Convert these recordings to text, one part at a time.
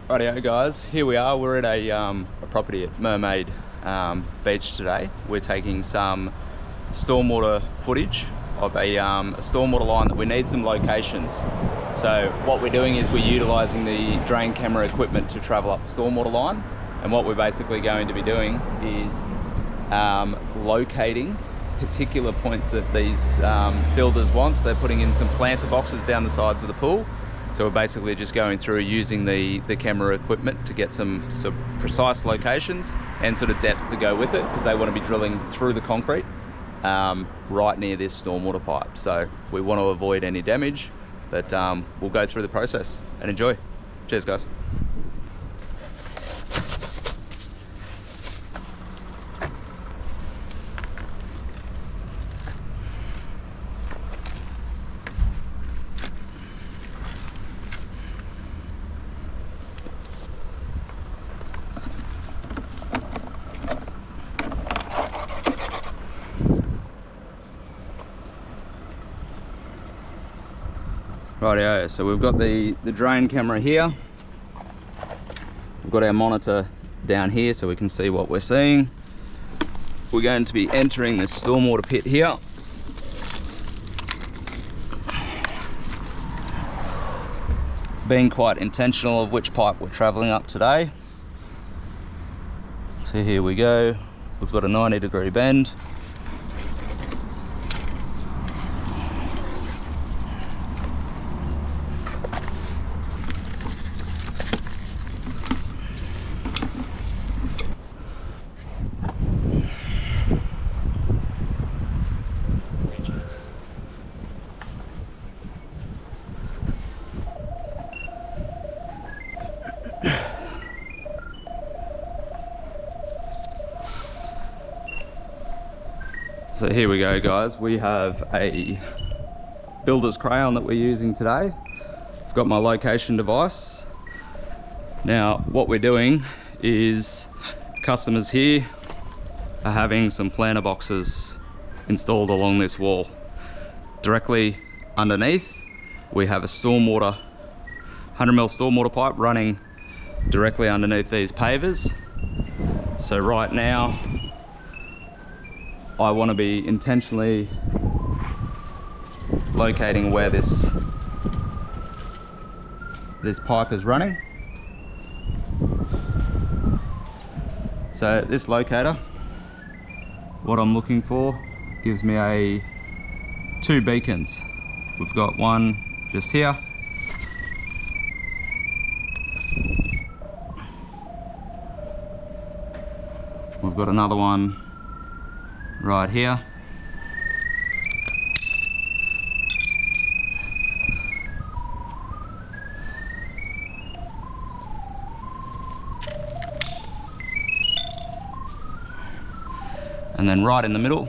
Rightio guys, here we are. We're at a property at Mermaid Beach today. We're taking some stormwater footage of a stormwater line that we need some locations. So what we're doing is we're utilising the drain camera equipment to travel up the stormwater line, and what we're basically going to be doing is locating particular points that these builders want. So they're putting in some planter boxes down the sides of the pool. So we're basically just going through using the camera equipment to get some sort of precise locations and sort of depths to go with it, because they want to be drilling through the concrete right near this stormwater pipe. So we want to avoid any damage, but we'll go through the process and enjoy. Cheers guys. Rightio, so we've got the drain camera here. We've got our monitor down here so we can see what we're seeing. We're going to be entering this stormwater pit here. Being quite intentional of which pipe we're travelling up today. So here we go. We've got a 90-degree bend. So here we go guys, we have a builder's crayon that we're using today. I've got my location device. Now what we're doing is customers here are having some planter boxes installed along this wall. Directly underneath we have a stormwater, 100mm stormwater pipe running directly underneath these pavers. So right now I want to be intentionally locating where this pipe is running. So this locator, what I'm looking for, gives me two beacons. We've got one just here. We've got another one right here. And then right in the middle,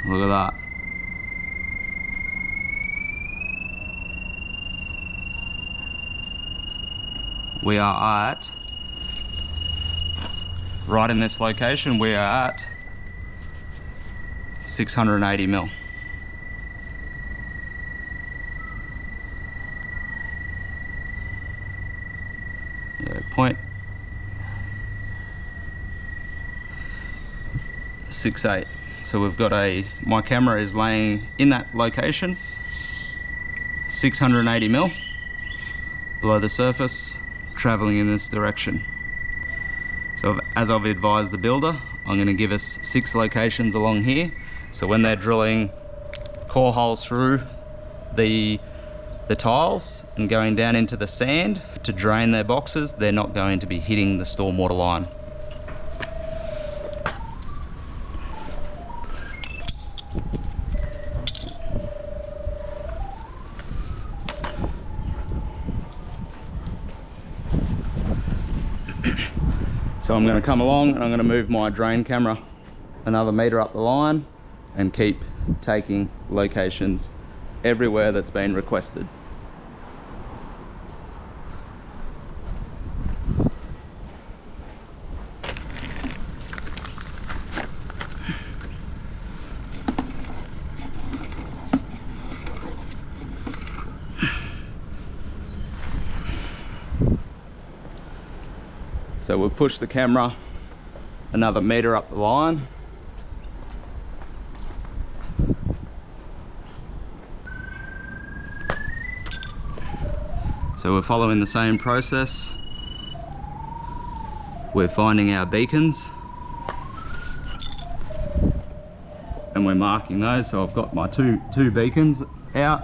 look at that. We are at, right in this location, we are at 680mm. Point 68. So we've got my camera is laying in that location, 680mm below the surface, traveling in this direction. So as I've advised the builder, I'm going to give us 6 locations along here. So when they're drilling core holes through the tiles and going down into the sand to drain their boxes, they're not going to be hitting the stormwater line. So I'm going to come along and I'm going to move my drain camera another metre up the line and keep taking locations everywhere that's been requested. So we'll push the camera another metre up the line. So we're following the same process. We're finding our beacons and we're marking those. So I've got my two beacons out.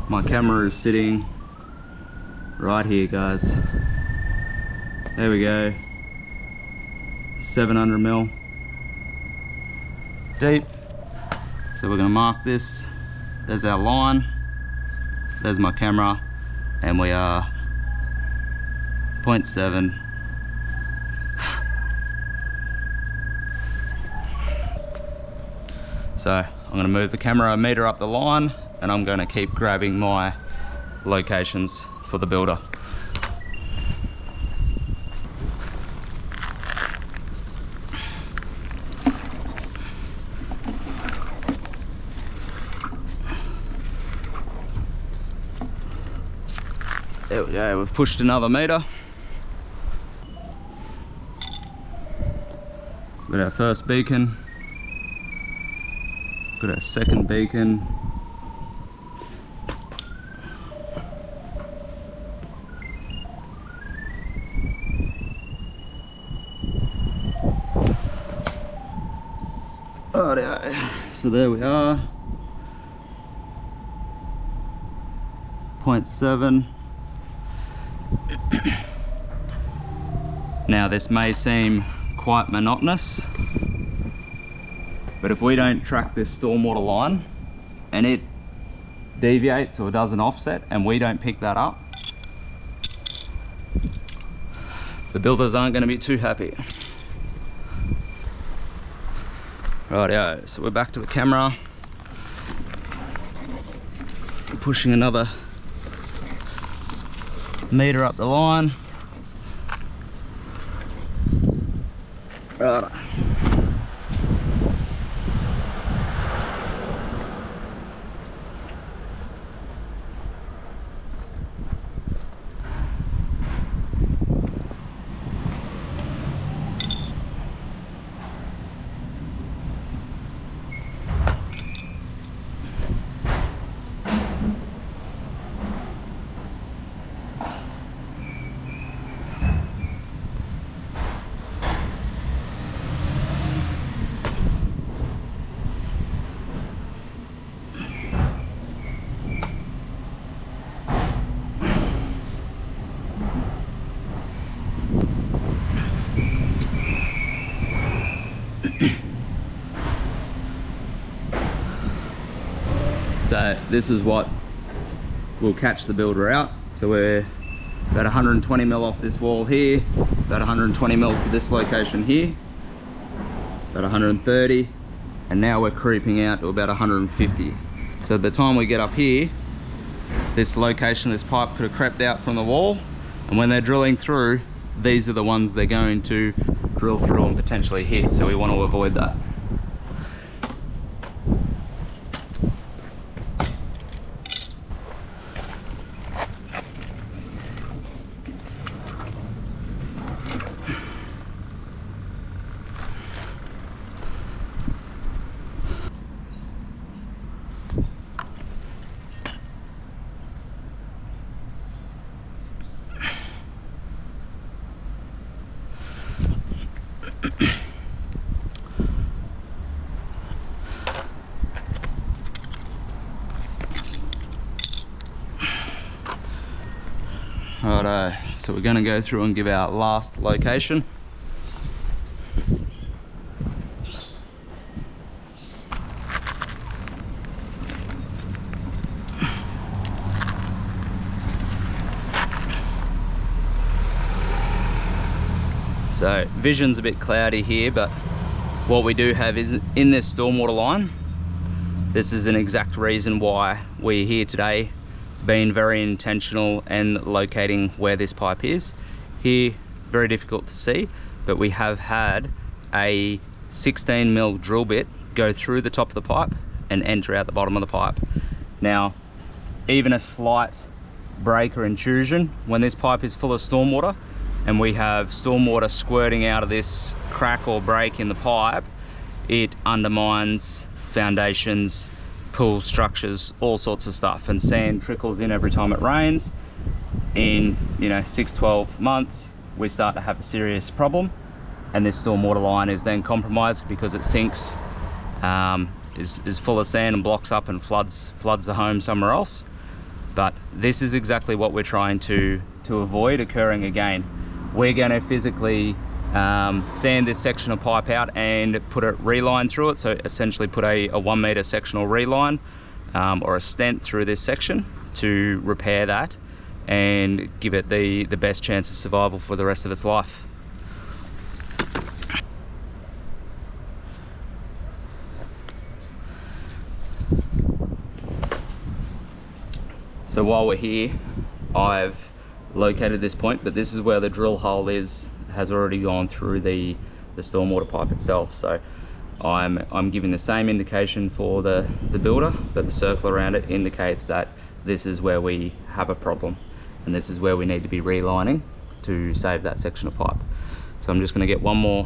My camera is sitting right here, guys. There we go. 700 mil deep. So we're gonna mark this. There's our line. There's my camera. And we are 0.7. So I'm going to move the camera a metre up the line and I'm going to keep grabbing my locations for the builder. There we go, we've pushed another metre. Got our first beacon. Got our second beacon. Rightio, so there we are. 0.7. Now this may seem quite monotonous, but if we don't track this stormwater line and it deviates or does an offset and we don't pick that up, the builders aren't going to be too happy. Rightio, so we're back to the camera. We're pushing another metre up the line. Right. So this is what will catch the builder out. So we're about 120 mil off this wall here, about 120 mil to this location here, about 130, and now we're creeping out to about 150. So by the time we get up here, this location, this pipe could have crept out from the wall, and when they're drilling through, these are the ones they're going to drill through and potentially hit, so we want to avoid that. Righto, so we're going to go through and give our last location. So vision's a bit cloudy here, but what we do have is in this stormwater line, this is an exact reason why we're here today, being very intentional and locating where this pipe is. Here, very difficult to see, but we have had a 16 mil drill bit go through the top of the pipe and enter out the bottom of the pipe. Now, even a slight break or intrusion, when this pipe is full of stormwater, and we have stormwater squirting out of this crack or break in the pipe, it undermines foundations, pool structures, all sorts of stuff, and sand trickles in every time it rains. In 6-12 months we start to have a serious problem, and this stormwater line is then compromised because it sinks, is full of sand and blocks up and floods the home somewhere else. But this is exactly what we're trying to avoid occurring again. We're going to physically sand this section of pipe out and put a reline through it, so essentially put a 1 meter sectional reline or a stent through this section to repair that and give it the best chance of survival for the rest of its life. So while we're here, I've located this point, but this is where the drill hole has already gone through the stormwater pipe itself. So I'm giving the same indication for the builder, but the circle around it indicates that this is where we have a problem, and this is where we need to be relining to save that section of pipe. So I'm just going to get one more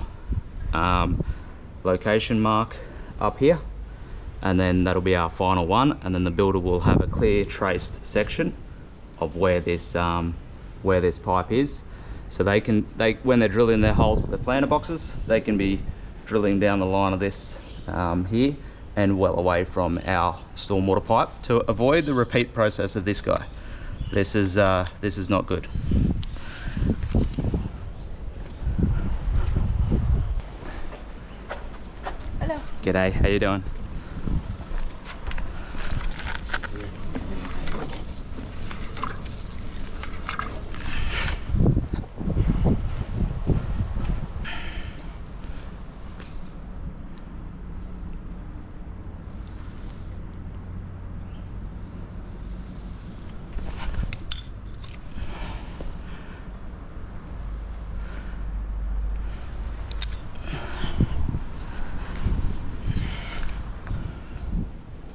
location mark up here, and then that'll be our final one, and then the builder will have a clear traced section of where this pipe is. So when they're drilling their holes for the planter boxes, they can be drilling down the line of this here and well away from our stormwater pipe to avoid the repeat process of this guy. This is not good. Hello. G'day, how you doing?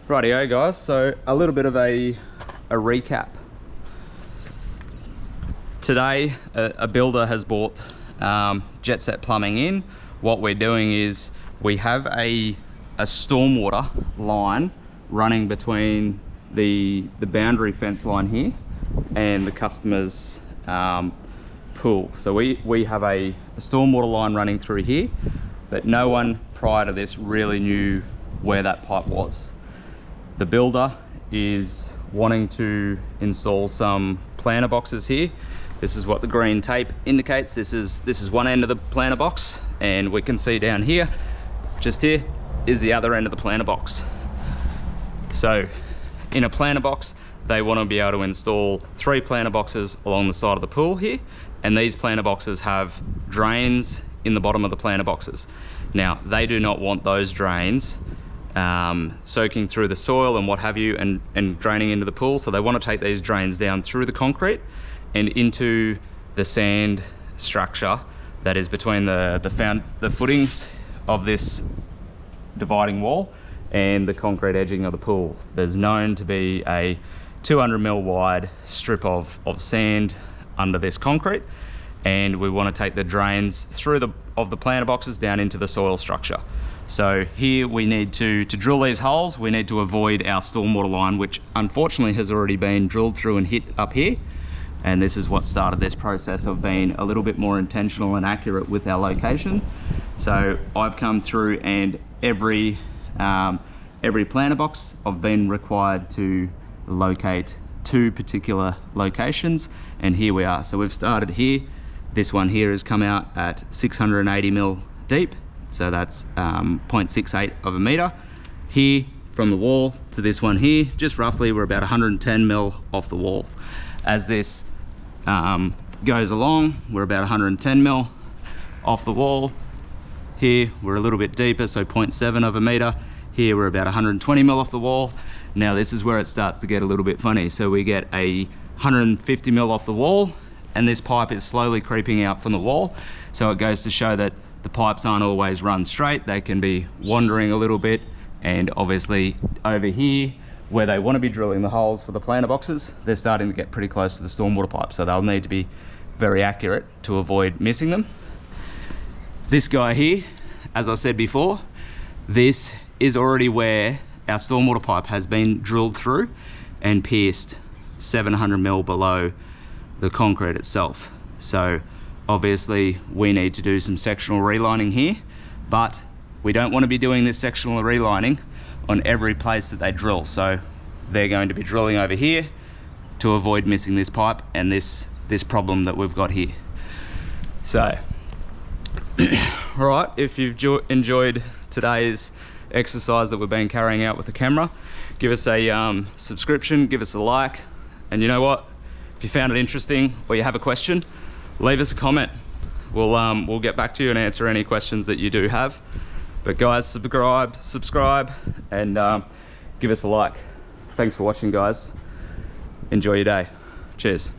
Rightio guys, so a little bit of a recap. Today a builder has bought Jetset plumbing in. What we're doing is we have a stormwater line running between the boundary fence line here and the customer's pool. So we have a stormwater line running through here, but no one prior to this really knew where that pipe was. The builder is wanting to install some planter boxes here. This is what the green tape indicates. This is one end of the planter box, and we can see down here, just here, is the other end of the planter box. So in a planter box, they want to be able to install 3 planter boxes along the side of the pool here, and these planter boxes have drains in the bottom of the planter boxes. Now, they do not want those drains soaking through the soil and what have you and draining into the pool. So they want to take these drains down through the concrete and into the sand structure that is between the footings of this dividing wall and the concrete edging of the pool. There's known to be a 200 mil wide strip of sand under this concrete, and we want to take the drains through the planter boxes down into the soil structure. So here we need to drill these holes. We need to avoid our stormwater line, which unfortunately has already been drilled through and hit up here. And this is what started this process of being a little bit more intentional and accurate with our location. So I've come through, and every planter box I've been required to locate 2 particular locations, and here we are. So we've started here. This one here has come out at 680 mil deep. So that's 0.68 of a meter. Here from the wall to this one here, just roughly we're about 110 mil off the wall. As this goes along, we're about 110 mil off the wall. Here we're a little bit deeper, so 0.7 of a meter. Here we're about 120 mil off the wall. Now this is where it starts to get a little bit funny. So we get a 150 mil off the wall, and this pipe is slowly creeping out from the wall. So it goes to show that the pipes aren't always run straight. They can be wandering a little bit, and obviously over here where they want to be drilling the holes for the planter boxes, they're starting to get pretty close to the stormwater pipe, so they'll need to be very accurate to avoid missing them. This guy here, as I said before, this is already where our stormwater pipe has been drilled through and pierced 700 mil below the concrete itself. So obviously we need to do some sectional relining here, but we don't want to be doing this sectional relining on every place that they drill. So they're going to be drilling over here to avoid missing this pipe and this problem that we've got here. So all right, if you've enjoyed today's exercise that we've been carrying out with the camera, give us a subscription, give us a like, and you know what, if you found it interesting or you have a question, leave us a comment. We'll get back to you and answer any questions that you do have. But guys, subscribe and give us a like. Thanks for watching, guys. Enjoy your day. Cheers.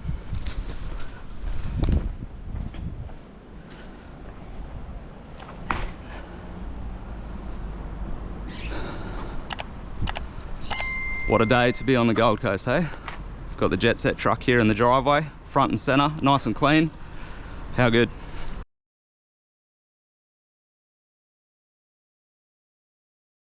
What a day to be on the Gold Coast, hey? I've got the Jetset truck here in the driveway, front and center, nice and clean. How good?